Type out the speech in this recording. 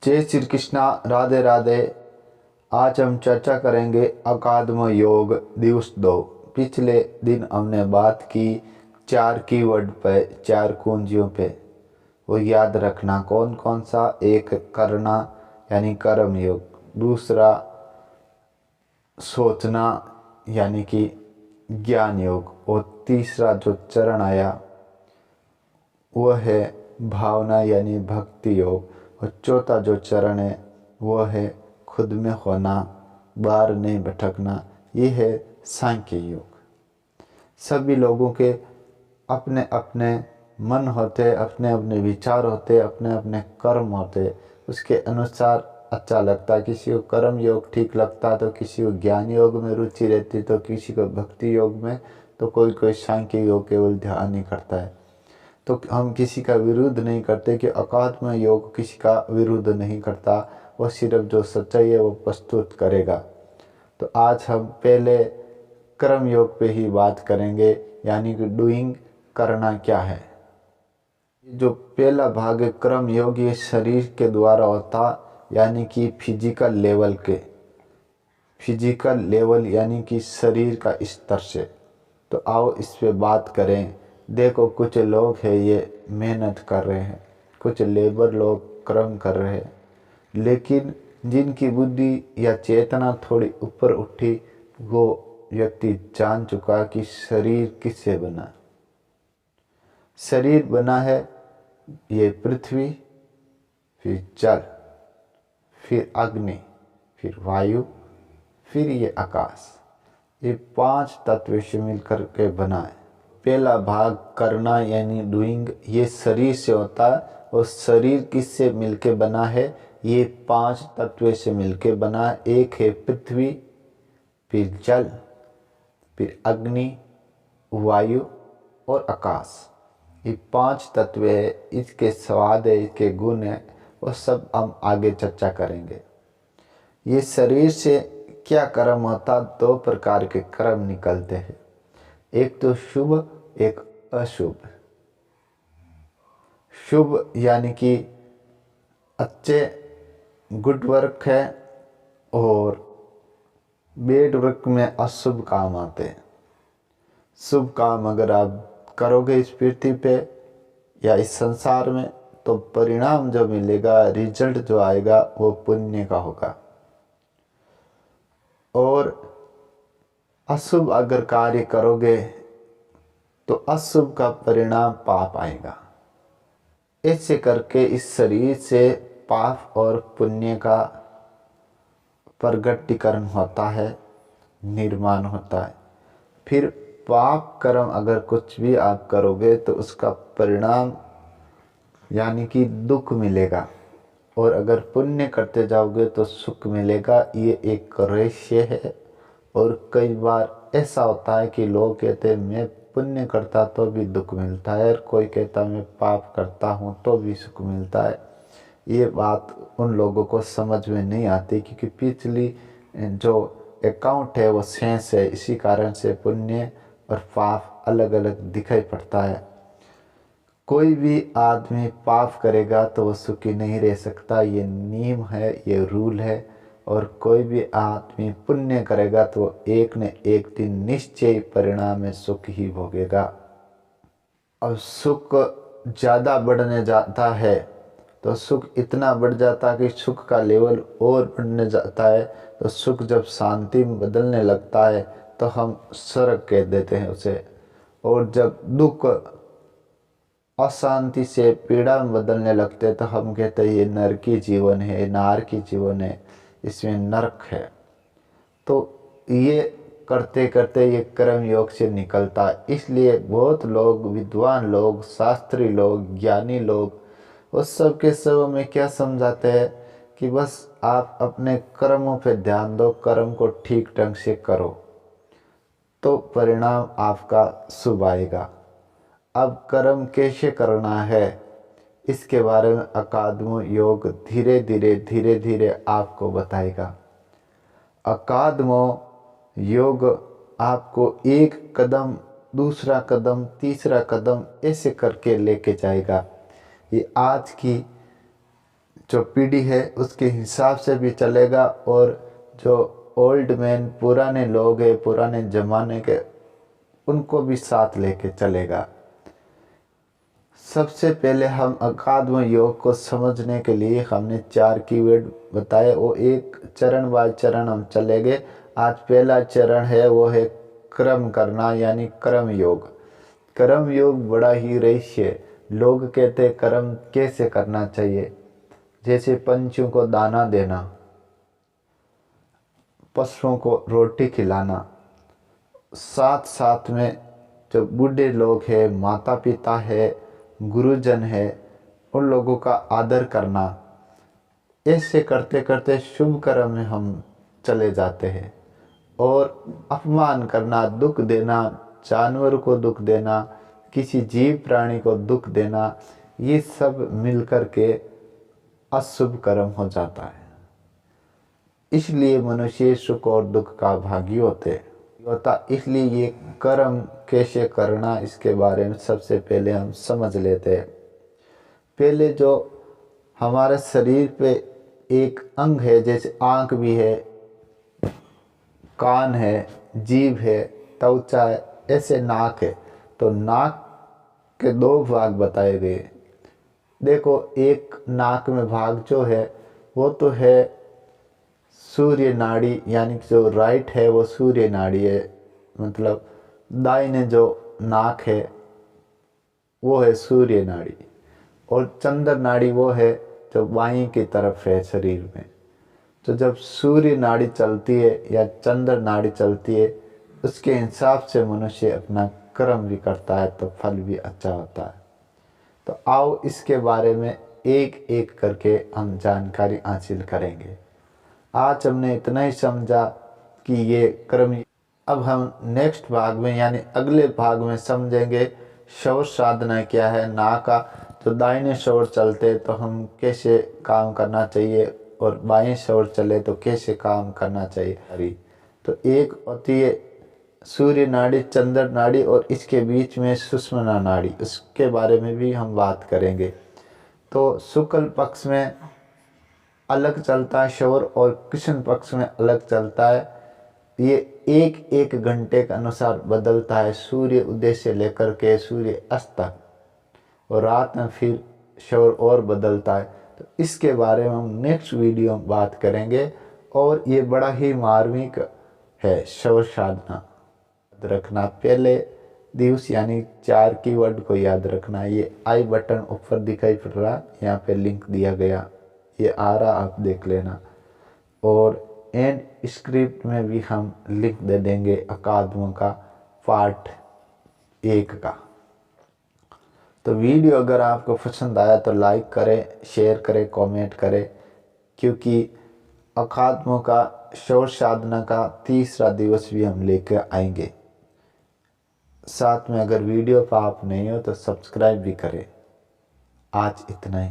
जय श्री कृष्णा, राधे राधे। आज हम चर्चा करेंगे अकादम योग दिवस 2। पिछले दिन हमने बात की 4 कीवर्ड पे, 4 कुंजियों पे। वो याद रखना कौन कौन सा। एक करना यानी कर्म योग, दूसरा सोचना यानी कि ज्ञान योग, और तीसरा जो चरण आया वह है भावना यानी भक्ति योग, और चौथा जो चरण है वह है खुद में होना, बाहर नहीं भटकना। ये है सांख्य योग। सभी लोगों के अपने अपने मन होते, अपने अपने विचार होते, अपने अपने कर्म होते। उसके अनुसार अच्छा लगता, किसी को कर्म योग ठीक लगता तो किसी को ज्ञान योग में रुचि रहती, तो किसी को भक्ति योग में, तो कोई कोई सांख्य योग केवल ध्यान ही करता है। तो हम किसी का विरोध नहीं करते कि अकादम योग किसी का विरोध नहीं करता, वो सिर्फ जो सच्चाई है वो प्रस्तुत करेगा। तो आज हम पहले कर्म योग पे ही बात करेंगे, यानी कि डूइंग, करना क्या है। जो पहला भाग है कर्म योग, ये शरीर के द्वारा होता, यानी कि फिजिकल लेवल यानी कि शरीर का स्तर से। तो आओ इस पे बात करें। देखो, कुछ लोग हैं ये मेहनत कर रहे हैं, कुछ लेबर लोग कर्म कर रहे हैं, लेकिन जिनकी बुद्धि या चेतना थोड़ी ऊपर उठी, वो व्यक्ति जान चुका कि शरीर किससे बना। शरीर बना है ये पृथ्वी, फिर जल, फिर अग्नि, फिर वायु, फिर ये आकाश। ये 5 तत्व से मिलकर के बना है। पहला भाग करना यानी डूइंग, ये शरीर से होता है। और शरीर किससे मिलके बना है? ये 5 तत्व से मिलके बना है। एक है पृथ्वी, फिर जल, फिर अग्नि, वायु और आकाश। ये 5 तत्व है। इसके स्वाद है, इसके गुण है, वो सब हम आगे चर्चा करेंगे। ये शरीर से क्या कर्म होता? 2 प्रकार के कर्म निकलते हैं, एक तो शुभ, एक अशुभ। शुभ यानी कि अच्छे गुड वर्क है, और बैड वर्क में अशुभ काम आते हैं। शुभ काम अगर आप करोगे इस पृथ्वी पे या इस संसार में, तो परिणाम जो मिलेगा, रिजल्ट जो आएगा, वो पुण्य का होगा। और अशुभ अगर कार्य करोगे तो अशुभ का परिणाम पाप आएगा। ऐसे करके इस शरीर से पाप और पुण्य का प्रगटीकरण होता है, निर्माण होता है। फिर पाप कर्म अगर कुछ भी आप करोगे तो उसका परिणाम यानी कि दुख मिलेगा, और अगर पुण्य करते जाओगे तो सुख मिलेगा। ये एक रहस्य है। और कई बार ऐसा होता है कि लोग कहते हैं मैं पुण्य करता तो भी दुख मिलता है, और कोई कहता मैं पाप करता हूँ तो भी सुख मिलता है। ये बात उन लोगों को समझ में नहीं आती, क्योंकि पिछली जो अकाउंट है वो शेष है। इसी कारण से पुण्य और पाप अलग अलग दिखाई पड़ता है। कोई भी आदमी पाप करेगा तो वो सुखी नहीं रह सकता, ये नियम है, ये रूल है। और कोई भी आदमी पुण्य करेगा तो एक न एक दिन निश्चय परिणाम में सुख ही भोगेगा। अब सुख ज़्यादा बढ़ने जाता है तो सुख इतना बढ़ जाता है कि सुख का लेवल और बढ़ने जाता है। तो सुख जब शांति में बदलने लगता है तो हम स्वर्ग कह देते हैं उसे। और जब दुख अशांति से पीड़ा में बदलने लगते हैं तो हम कहते हैं ये नरकी जीवन है, नारकी जीवन है, इसमें नरक है। तो ये करते करते ये कर्म योग से निकलता है। इसलिए बहुत लोग, विद्वान लोग, शास्त्री लोग, ज्ञानी लोग, उस सब के सब में क्या समझाते हैं कि बस आप अपने कर्मों पे ध्यान दो, कर्म को ठीक ढंग से करो तो परिणाम आपका शुभ आएगा। अब कर्म कैसे करना है, इसके बारे में अकादम योग धीरे धीरे आपको बताएगा। अकादम योग आपको एक कदम, दूसरा कदम, तीसरा कदम ऐसे करके लेके जाएगा। ये आज की जो पीढ़ी है उसके हिसाब से भी चलेगा, और जो ओल्ड मैन पुराने लोग हैं पुराने ज़माने के, उनको भी साथ लेके चलेगा। सबसे पहले हम अकादम योग को समझने के लिए हमने 4 कीवर्ड बताए, वो एक चरण बाय चरण हम चलेंगे। आज पहला चरण है वो है कर्म करना, यानी कर्म योग। कर्म योग बड़ा ही रहस्य है। लोग कहते हैं कर्म कैसे करना चाहिए, जैसे पंछियों को दाना देना, पशुओं को रोटी खिलाना, साथ साथ में जो बूढ़े लोग हैं, माता पिता है, गुरुजन है, उन लोगों का आदर करना। ऐसे करते करते शुभ कर्म में हम चले जाते हैं। और अपमान करना, दुख देना, जानवर को दुख देना, किसी जीव प्राणी को दुख देना, ये सब मिलकर के अशुभ कर्म हो जाता है। इसलिए मनुष्य सुख और दुख का भागी होता। इसलिए ये कर्म कैसे करना, इसके बारे में सबसे पहले हम समझ लेते हैं। पहले जो हमारे शरीर पे एक अंग है, जैसे आँख भी है, कान है, जीभ है, त्वचा है, ऐसे नाक है। तो नाक के 2 भाग बताए गए। देखो, एक नाक में भाग जो है वो तो है सूर्य नाड़ी, यानी जो राइट है वो सूर्य नाड़ी है, मतलब दाहिने जो नाक है वो है सूर्य नाड़ी, और चंद्र नाड़ी वो है जो बाईं की तरफ है शरीर में। तो जब सूर्य नाड़ी चलती है या चंद्र नाड़ी चलती है, उसके हिसाब से मनुष्य अपना कर्म भी करता है, तो फल भी अच्छा होता है। तो आओ इसके बारे में एक एक करके हम जानकारी हासिल करेंगे। आज हमने इतना ही समझा कि ये कर्म। अब हम नेक्स्ट भाग में यानी अगले भाग में समझेंगे शौर साधना क्या है। ना का तो दाहिने शौर चलते तो हम कैसे काम करना चाहिए, और बाएं शौर चले तो कैसे काम करना चाहिए। तो एक होती है सूर्य नाड़ी, चंद्र नाड़ी, और इसके बीच में सुषुम्ना नाड़ी, उसके बारे में भी हम बात करेंगे। तो शुक्ल पक्ष में अलग चलता है शौर, और कृष्ण पक्ष में अलग चलता है। ये एक एक घंटे के अनुसार बदलता है, सूर्य उदय से लेकर के सूर्य अस्त तक, और रात में फिर शौर और बदलता है। तो इसके बारे में हम नेक्स्ट वीडियो में बात करेंगे, और ये बड़ा ही मार्मिक है शौर साधना। याद रखना, पहले दिवस यानी 4 कीवर्ड को याद रखना। ये आई बटन ऊपर दिखाई पड़ रहा, यहाँ पे लिंक दिया गया, ये आ रहा, आप देख लेना। और एंड स्क्रिप्ट में भी हम लिंक दे देंगे अकादमी का पार्ट 1 का। तो वीडियो अगर आपको पसंद आया तो लाइक करें, शेयर करें, कमेंट करें, क्योंकि अकादमी का शौर साधना का 3रा दिवस भी हम लेकर आएंगे। साथ में अगर वीडियो पर आप नहीं हो तो सब्सक्राइब भी करें। आज इतना ही।